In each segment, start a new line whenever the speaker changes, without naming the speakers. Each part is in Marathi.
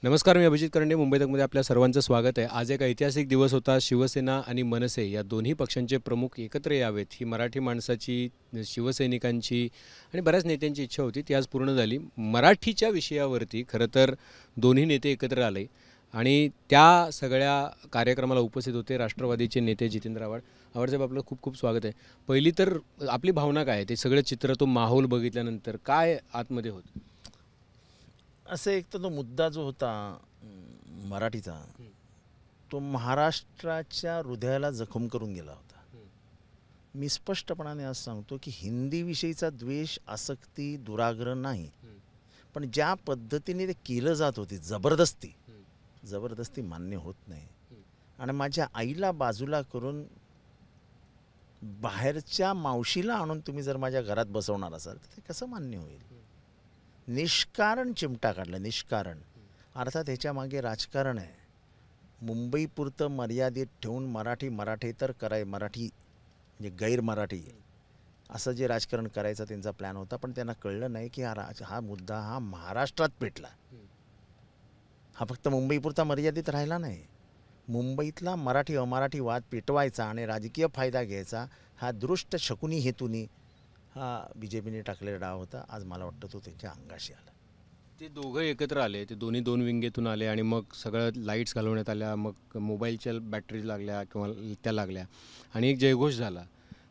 नमस्कार, मी अभिजित करंडे. मुंबई तकमध्ये आपल्या सर्वांचं स्वागत आहे. आज एक ऐतिहासिक दिवस होता. शिवसेना आणि मनसे या दोन्ही पक्षांचे प्रमुख एकत्र यावेत, ही मराठी माणसाची, शिवसैनिकांची आणि बऱ्याच नेत्यांची इच्छा होती. ती आज पूर्ण झाली. मराठीच्या विषयावरती खरं तर दोन्ही नेते एकत्र आले आणि त्या सगळ्या कार्यक्रमाला उपस्थित होते राष्ट्रवादीचे नेते जितेंद्र आव्हाड. आव्हाडसाहेब, आपलं खूप खूप स्वागत आहे. पहिली तर आपली भावना काय आहे? ते सगळं चित्र, तो माहोल बघितल्यानंतर काय आतमध्ये होतं?
असं एक तर तो मुद्दा जो होता मराठीचा, तो महाराष्ट्राच्या हृदयाला जखम करून गेला होता. मी स्पष्टपणाने आज सांगतो की हिंदीविषयीचा द्वेष, आसक्ती, दुराग्रह नाही, पण ज्या पद्धतीने ते केलं जात होते, जबरदस्ती मान्य होत नाही. आणि माझ्या आईला बाजूला करून बाहेरच्या मावशीला आणून तुम्ही जर माझ्या घरात बसवणार असाल तर ते कसं मान्य होईल? निष्कारण चिमटा काढला, निष्कारण. अर्थात ह्याच्यामागे राजकारण आहे. मुंबईपुरतं मर्यादित ठेवून मराठी तर मराठी म्हणजे गैर मराठी असं जे राजकारण करायचं त्यांचा प्लॅन होता, पण त्यांना कळलं नाही की हा मुद्दा हा महाराष्ट्रात पेटला. हा फक्त मुंबईपुरता मर्यादित राहिला नाही. मुंबईतला मराठी अमराठी वाद पेटवायचा आणि राजकीय फायदा घ्यायचा, हा दृष्ट शकुनी हेतूनी हा BJPने टाकलेला डाव होता. आज मला वाटतं तो त्यांच्या अंगाशी आला.
ते दोघं एकत्र आले, ते दोन्ही दोन विंगेतून आले आणि मग सगळं लाईट्स घालवण्यात आल्या, मग मोबाईलच्या बॅटरीज लागल्या किंवा त्या लागल्या आणि एक जयघोष झाला.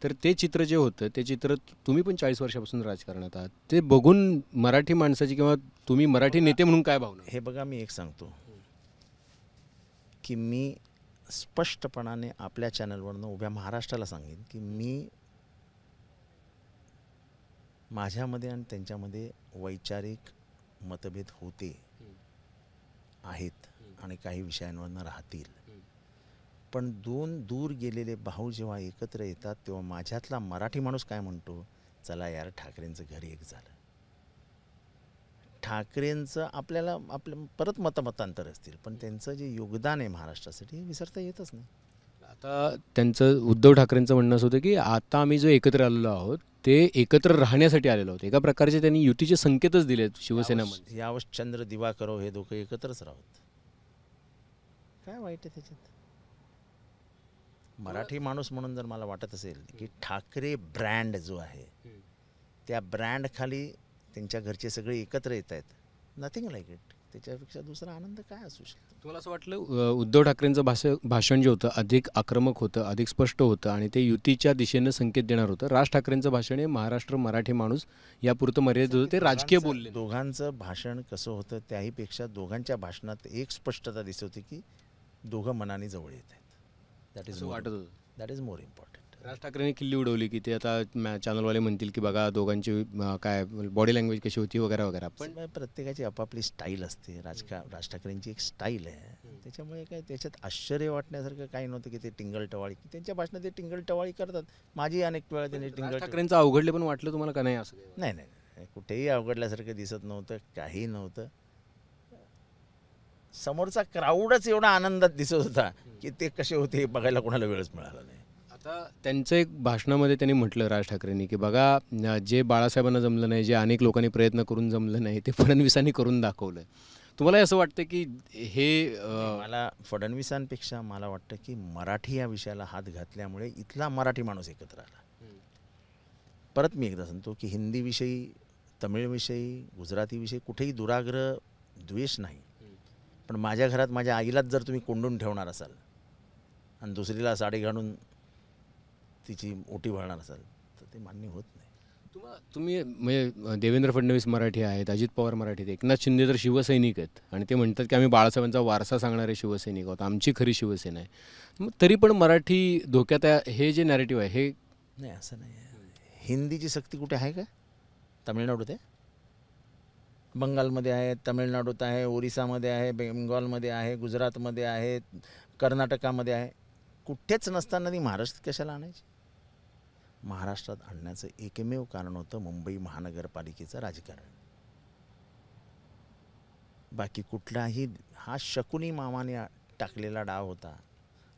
तर ते चित्र जे होतं, ते चित्र तुम्ही पण 40 वर्षापासून राजकारणात आहात, ते बघून मराठी माणसाची किंवा तुम्ही मराठी नेते म्हणून काय भावना?
हे बघा, मी एक सांगतो की मी स्पष्टपणाने आपल्या चॅनलवरनं उभ्या महाराष्ट्राला सांगेन की माझ्यामध्ये आणि त्यांच्यामध्ये वैचारिक मतभेद होते, आहेत आणि काही विषयांवरनं राहतील. पण दोन दूर गेलेले भाऊ जेव्हा एकत्र येतात तेव्हा माझ्यातला मराठी माणूस काय म्हणतो, चला यार, ठाकरेंचं घर एक झालं. ठाकरेंचं आपल्याला परत मतांतर असतील, पण त्यांचं जे योगदान आहे महाराष्ट्रासाठी हे विसरता येतच नाही.
आता त्यांचं, उद्धव ठाकरेंचं म्हणणं असं होतं की आता आम्ही जो एकत्र आलेलो आहोत ते एकत्र राहण्यासाठी आलेलो आहोत. एका प्रकारचे त्यांनी युतीचे संकेतच दिले शिवसेनेमध्ये.
यावश चंद्र दिवा करो, हे दोघं एकत्रच राहत. काय वाईट आहे त्याच्यात? मराठी माणूस म्हणून जर मला वाटत असेल की ठाकरे ब्रँड जो आहे, त्या ब्रँड खाली त्यांच्या घरचे सगळे एकत्र येत आहेत, नथिंग लाईक इट. त्याच्यापेक्षा दुसरा आनंद काय असू शकतो?
तुम्हाला असं वाटलं उद्धव ठाकरेंचं भाषण जे होतं अधिक आक्रमक होतं, अधिक स्पष्ट होतं आणि ते युतीच्या दिशेनं संकेत देणार होतं? राज ठाकरेंचं भाषण हे महाराष्ट्र मराठी माणूस यापुरतं मर्यादित होतं, ते राजकीय बोलले.
दोघांचं भाषण कसं होतं त्याहीपेक्षा दोघांच्या भाषणात एक स्पष्टता दिसत होती की दोघं मनाने जवळ येत आहेत. That is more important.
Raj ठाकरेंनी किल्ली उडवली की ते आता चॅनलवाले म्हणतील की बघा दोघांची काय बॉडी लँग्वेज कशी होती वगैरे वगैरे.
पण प्रत्येकाची आपापली स्टाईल असते. राज ठाकरेंची एक स्टाईल आहे, त्याच्यामुळे काय त्याच्यात आश्चर्य वाटण्यासारखं काही नव्हतं की ते टिंगल-टवाळी, त्यांच्या भाषणात ते टिंगल-टवाळी करतात. माझी अनेक वेळा त्यांनी
ठाकरेंचं अवघडले पण वाटलं तुम्हाला का नाही? असं
नाही, कुठेही अवघडल्यासारखं दिसत नव्हतं, काही नव्हतं. समोरचा क्राऊडच एवढा आनंदात दिसत होता की ते कसे होते हे बघायला कोणाला वेळच मिळाला नाही.
आता त्यांचं एक भाषणामध्ये त्यांनी म्हटलं, राज ठाकरेंनी, की बघा जे बाळासाहेबांना जमलं नाही, जे अनेक लोकांनी प्रयत्न करून जमलं नाही, ते फडणवीसांनी करून दाखवलं. तुम्हाला असं वाटतं की हे
मला फडणवीसांपेक्षा मला वाटतं की मराठी या विषयाला हात घातल्यामुळे इथला मराठी माणूस एकत्र आला. परत मी एकदा सांगतो की हिंदीविषयी, तमिळविषयी, गुजरातीविषयी कुठेही दुराग्रह, द्वेष नाही, पण माझ्या घरात माझ्या आईलाच जर तुम्ही कोंडून ठेवणार असाल आणि दुसरीला साडी घालून तिची ओटी भरणार असाल तर ते मान्य होत नाही.
तुम्ही म्हणजे देवेंद्र फडणवीस मराठी आहेत, अजित पवार मराठी आहेत, एकनाथ शिंदे तर शिवसैनिक आहेत आणि ते म्हणतात की आम्ही बाळासाहेबांचा वारसा सांगणारे शिवसैनिक आहोत, आमची खरी शिवसेना आहे. मग तरी पण मराठी धोक्यात आहे, हे जे नॅरेटिव्ह आहे हे
नाही. असं नाही. हिंदीची सक्ती कुठे आहे का? तमिळनाडूत आहे, बंगालमध्ये आहे, तमिळनाडूत आहे, ओरिसामध्ये आहे, बेंगॉलमध्ये आहे, गुजरातमध्ये आहे, कर्नाटकामध्ये आहे. कुठेच नसताना ती महाराष्ट्रात कशाला आणायची? महाराष्ट्रात आणण्याचं एकमेव कारण होतं मुंबई महानगरपालिकेचं राजकारण. बाकी कुठलाही, हा शकुनी मामाने टाकलेला डाव होता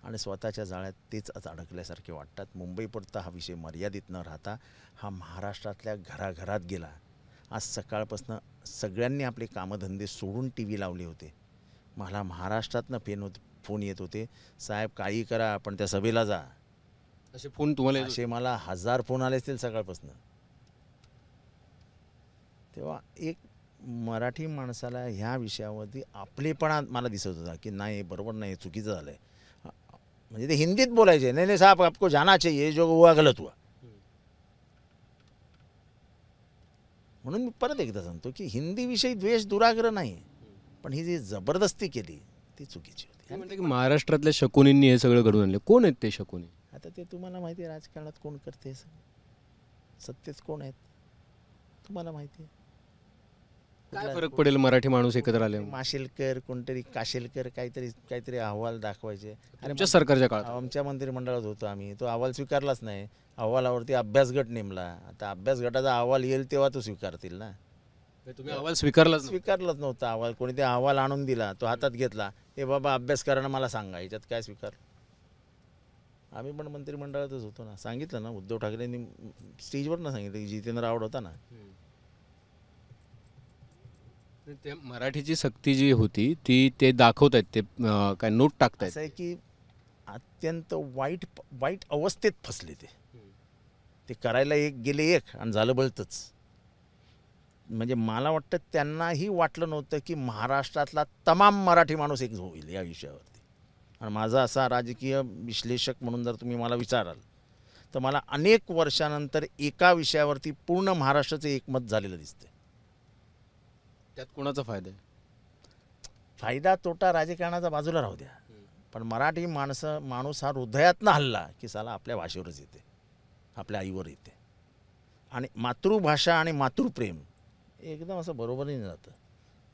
आणि स्वतःच्या जाळ्यात तेच अडकल्यासारखे वाटतात. मुंबईपुरता हा विषय मर्यादित न राहता हा महाराष्ट्रातल्या घराघरात गेला. आज सकाळपासून सगळ्यांनी आपले कामधंदे सोडून TV लावले होते मला महाराष्ट्रातनं फोन येत होते, साहेब काही करा पण त्या सभेला जा.
असे फोन तुम्हाला येत होते?
असे मला 1000 फोन आले असतील सकाळपासून. तेव्हा एक मराठी माणसाला ह्या विषयावरती आपलेपणा मला दिसत होता की नाही हे बरोबर नाही, चुकीचं झालं आहे. म्हणजे ते हिंदीत बोलायचे, नाही नाही साहब आपको जाना चाहिए, जो हुआ गलत हुआ. म्हणून मी परत एकदा सांगतो की हिंदीविषयी द्वेष दुराग्रह नाही, पण ही जी जबरदस्ती केली ती चुकीची
ते
होती.
म्हणतात की महाराष्ट्रातल्या शकुनींनी हे सगळं घडवून आणले. कोण आहेत ते शकुनी?
आता ते तुम्हाला माहिती आहे राजकारणात कोण करते हे सगळं. सत्तेत कोण आहेत तुम्हाला माहिती आहे.
काय फरक पडेल मराठी माणूस एकत्र आले
माशेलकर कोणतरी काशेलकर काहीतरी अहवाल दाखवायचे.
तुमच्या सरकारच्या काळात?
आमच्या मंत्रिमंडळात होतो आम्ही, तो अहवाल स्वीकारलाच नाही. अहवालावरती अभ्यासगट नेमला. आता अभ्यासगटाचा अहवाल येईल तेव्हा तो स्वीकारतील ना.
तुम्ही अहवाल स्वीकारलाच नाही?
स्वीकारलाच नव्हता अहवाल. कोणी ते अहवाल आणून दिला, तो हातात घेतला, हे बाबा अभ्यास करायला मला सांगा, याच्यात काय स्वीकार. आम्ही पण मंत्रिमंडळातच होतो ना. सांगितलं ना उद्धव ठाकरेंनी स्टेजवर ना सांगितलं की जितेंद्र आव्हाड होता ना.
ते मराठीची सक्ती जी होती ती ते दाखवत आहेत, ते काय नोट टाकतायत.
असं आहे की अत्यंत वाईट अवस्थेत फसले ते करायला गेले एक आणि झालं बळतच. म्हणजे मला वाटतं त्यांनाही वाटलं नव्हतं की महाराष्ट्रातला तमाम मराठी माणूस एक होईल या विषयावरती. आणि माझा असा राजकीय विश्लेषक म्हणून जर तुम्ही मला विचाराल तर मला अनेक वर्षानंतर एका विषयावरती पूर्ण महाराष्ट्राचं एकमत झालेलं दिसते.
त्यात कोणाचा फायदा आहे?
फायदा तोटा राजकारणाचा बाजूला राहू द्या, पण मराठी माणूस हा हृदयातनं हल्ला की साला आपल्या भाषेवरच येते, आपल्या आईवर येते. आणि मातृभाषा आणि मातृप्रेम एकदम असं बरोबरीने जातं.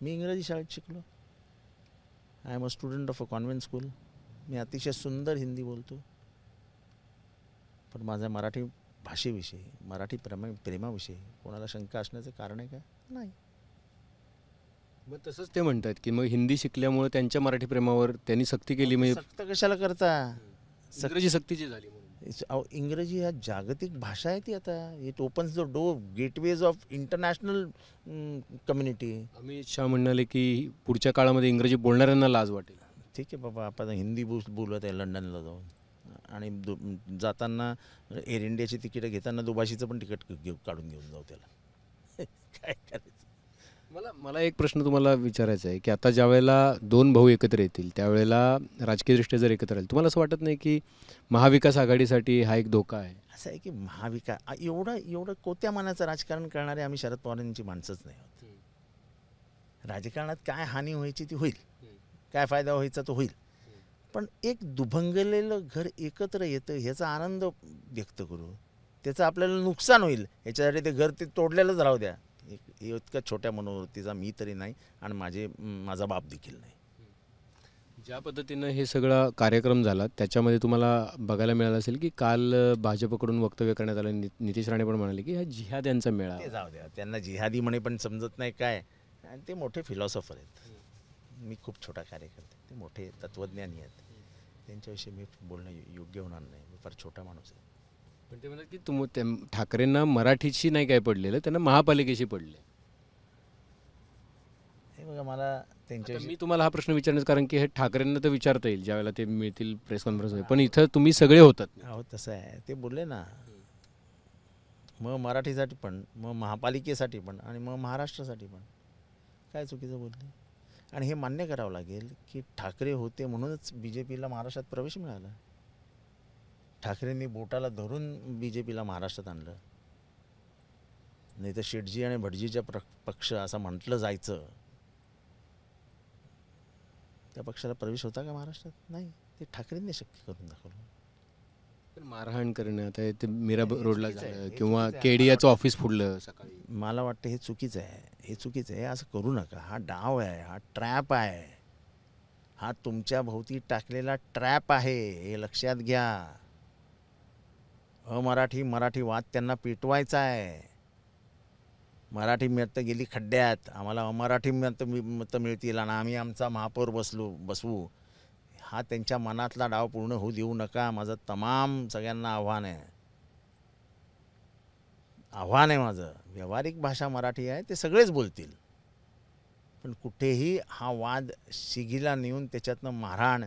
मी इंग्रजी शाळेत शिकलो. I am a student of a convent school. मी अतिशय सुंदर हिंदी बोलतो, पण माझ्या मराठी भाषेविषयी, मराठी प्रेमाविषयी कोणाला शंका असण्याचं कारण आहे का? नाही.
मग तसंच ते म्हणतात की मग हिंदी शिकल्यामुळे त्यांच्या मराठी प्रेमावर त्यांनी सक्ती केली, म्हणजे
सक्त कशाला करता?
इंग्रजी सक्तीची झाली म्हणून.
इंग्रजी ह्या जागतिक भाषा आहे ती. आता it opens the door, gateways of international community.
Amit Shah म्हणाले की पुढच्या काळामध्ये इंग्रजी बोलणाऱ्यांना लाज वाटेल.
ठीक आहे बाबा, आपण हिंदी बोलत आहे लंडनला जाऊन, आणि जाताना एअर इंडियाची तिकीटं घेताना दुभाषीचं पण तिकीट काढून घेऊन जाऊ त्याला. काय करायचं?
मला एक प्रश्न तुम्हाला विचारायचा आहे की आता ज्या वेळेला दोन भाऊ एकत्र येतील त्यावेळेला राजकीयदृष्ट्या जर एकत्र आले, तुम्हाला असं वाटत नाही की महाविकास आघाडीसाठी हा एक धोका आहे?
असं आहे की एवढं कोत्या मनाचं राजकारण करणारे आम्ही शरद पवारांची माणसंच नाही आहोत. राजकारणात काय हानी व्हायची ती होईल, काय फायदा व्हायचा तो होईल, पण एक दुभंगलेलं घर एकत्र येतं ह्याचा आनंद व्यक्त करू. त्याचं आपल्याला नुकसान होईल ह्याच्यासाठी ते घर ते तोडलेलंच राहू द्या. इतक्या छोट्या मनोवृत्तीचा मी तरी नाही, आणि माझा बाप देखील नाही.
ज्या पद्धतीनं हे सगळा कार्यक्रम झाला त्याच्यामध्ये तुम्हाला बघायला मिळालं असेल की काल भाजपकडून वक्तव्य करण्यात आलं. नितेश राणे पण म्हणाले की हा जिहाद यांचा मेळा.
ते जाऊ द्या, त्यांना जिहादी म्हणे पण समजत नाही काय, आणि ते मोठे फिलॉसॉफर आहेत. मी खूप छोटा कार्यकर्ता, ते मोठे तत्त्वज्ञानी आहेत. त्यांच्याविषयी मी बोलणं योग्य होणार नाही, मी फार छोटा माणूस आहे.
पण ते म्हणतात की ठाकरेंना मराठीची नाही काय पडलेलं, त्यांना महापालिकेशी पडले.
हे बघा, मला
मी तुम्हाला हा प्रश्न विचारण्याचं कारण की हे ठाकरेंना तर विचारता येईल ज्यावेळेला ते मिळतील प्रेस कॉन्फरन्स, पण इथं तुम्ही सगळे होतात.
हो तसं आहे, ते बोलले ना. मग मराठीसाठी पण, मग महापालिकेसाठी पण, आणि मग महाराष्ट्रासाठी पण. काय चुकीचं बोलले? आणि हे मान्य करावं लागेल की ठाकरे होते म्हणूनच BJPला महाराष्ट्रात प्रवेश मिळाला. ठाकरेंनी बोटाला धरून BJPला महाराष्ट्रात आणलं, नाही तर शेटजी आणि भटजीच्या पक्ष असं म्हटलं जायचं, त्या पक्षाला प्रवेश होता का महाराष्ट्रात? नाही. ते ठाकरेंनी शक्य करून दाखवलं.
पण मारहाण करणं, आता ते मीरा रोडला झालं किंवा केडीयाचं ऑफिस फोडलं सकाळी,
मला वाटतं हे चुकीचं आहे. हे चुकीचं आहे, असं करू नका. हा डाव आहे, हा ट्रॅप आहे, हा तुमच्या भोवती टाकलेला ट्रॅप आहे, हे लक्षात घ्या. मराठी वाद त्यांना पेटवायचा आहे. मराठी मतं गेली खड्ड्यात, आम्हाला अमराठी मतं मिळतील आणि आम्ही आमचा महापौर बसवू, हा त्यांच्या मनातला डाव पूर्ण होऊ देऊ नका. माझं तमाम सगळ्यांना आव्हान आहे माझं. व्यावहारिक भाषा मराठी आहे, ते सगळेच बोलतील, पण पण कुठेही हा वाद शिगीला नेऊन त्याच्यातनं मारहाण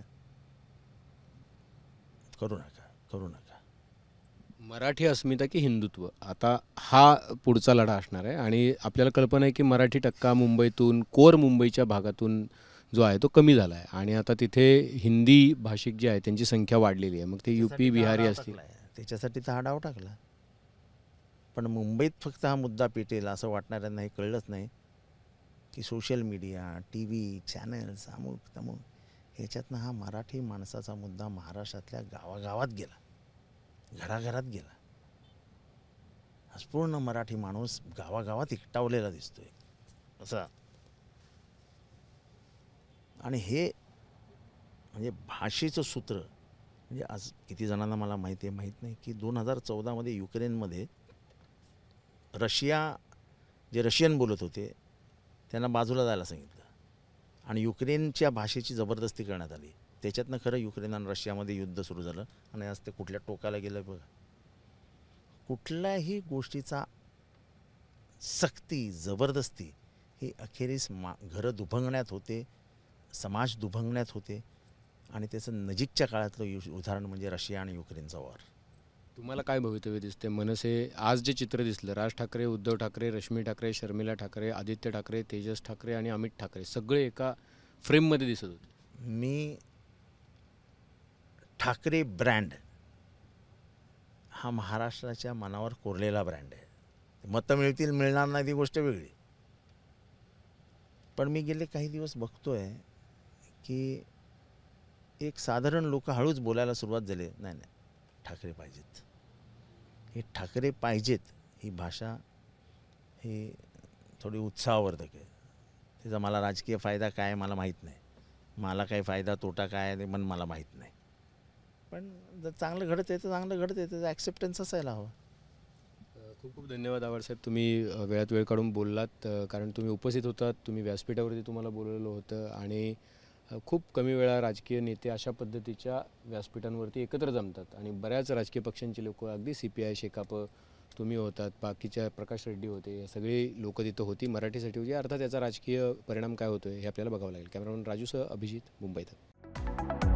करू नका.
मराठी अस्मिता की हिंदुत्व, आता हा पुढचा लढा असणार आहे. आणि आपल्याला कल्पना आहे की मराठी टक्का मुंबईतून, कोर मुंबईच्या भागातून जो आहे तो कमी झाला आहे आणि आता तिथे हिंदी भाषिक जे आहे त्यांची संख्या वाढलेली आहे. मग ते यूपी बिहारी असतील.
त्याच्यासाठी तर हा डाव टाकला. पण मुंबईत फक्त हा मुद्दा पेटेल असं वाटणाऱ्यांना हे कळलंच नाही की social media, T V channels, अमुक तमुक ह्याच्यातनं हा मराठी माणसाचा मुद्दा महाराष्ट्रातल्या गावागावात गेला, घराघरात गेला. आज पूर्ण मराठी माणूस गावागावात एकटावलेला दिसतोय असा. आणि हे म्हणजे भाषेचं सूत्र, म्हणजे आज किती जणांना मला माहिती नाही की 2014मध्ये युक्रेनमध्ये जे रशियन बोलत होते त्यांना बाजूला जायला सांगितलं आणि युक्रेनच्या भाषेची जबरदस्ती करण्यात आली. त्याच्यातनं खरं युक्रेन आणि रशियामध्ये युद्ध सुरू झालं आणि आज ते कुठल्या टोकाला गेलं बघा. कुठल्याही गोष्टीचा सक्ती, जबरदस्ती ही अखेरीस घरं दुभंगण्यात होते, समाज दुभंगण्यात होते. आणि त्याचं नजीकच्या काळातलं उदाहरण म्हणजे रशिया आणि युक्रेनचा वॉर.
तुम्हाला काय भवितव्य दिसते? मनसे आज जे चित्र दिसलं, राज ठाकरे, उद्धव ठाकरे, रश्मी ठाकरे, शर्मिला ठाकरे, आदित्य ठाकरे, तेजस ठाकरे आणि अमित ठाकरे सगळे एका फ्रेममध्ये दिसत होते.
मी ठाकरे ब्रँड हा महाराष्ट्राच्या मनावर कोरलेला ब्रँड आहे. मतं मिळतील मिळणार नाही ती गोष्ट वेगळी. पण मी गेले काही दिवस बघतोय की एक साधारण लोक हळूच बोलायला सुरुवात झाली, नाही ठाकरे पाहिजेत, हे ठाकरे पाहिजेत. ही भाषा ही थोडी उत्साहवर्धक आहे. त्याचा मला राजकीय फायदा काय आहे मला माहीत नाही, मला काही फायदा तोटा काय आहे ते पण मला माहीत नाही. पण जर चांगलं घडत आहे तर चांगलं घडत आहे, त्याचा ॲक्सेप्टन्स असायला हवा.
खूप खूप धन्यवाद आवाडसाहेब, तुम्ही वेळात वेळ काढून बोललात. कारण तुम्ही उपस्थित होतात, तुम्ही व्यासपीठावरती तुम्हाला बोलवलं होतं आणि खूप कमी वेळा राजकीय नेते अशा पद्धतीच्या व्यासपीठांवरती एकत्र जमतात आणि बऱ्याच राजकीय पक्षांची लोक, अगदी CPI, शेकाप, तुम्ही होतात, बाकीच्या प्रकाश रेड्डी होते, हे सगळी लोकं तिथं होती, मराठीसाठी होती. अर्थात याचा राजकीय परिणाम काय होतो हे आपल्याला बघावं लागेल. कॅमेरामन राजूसह अभिजित, मुंबई तक.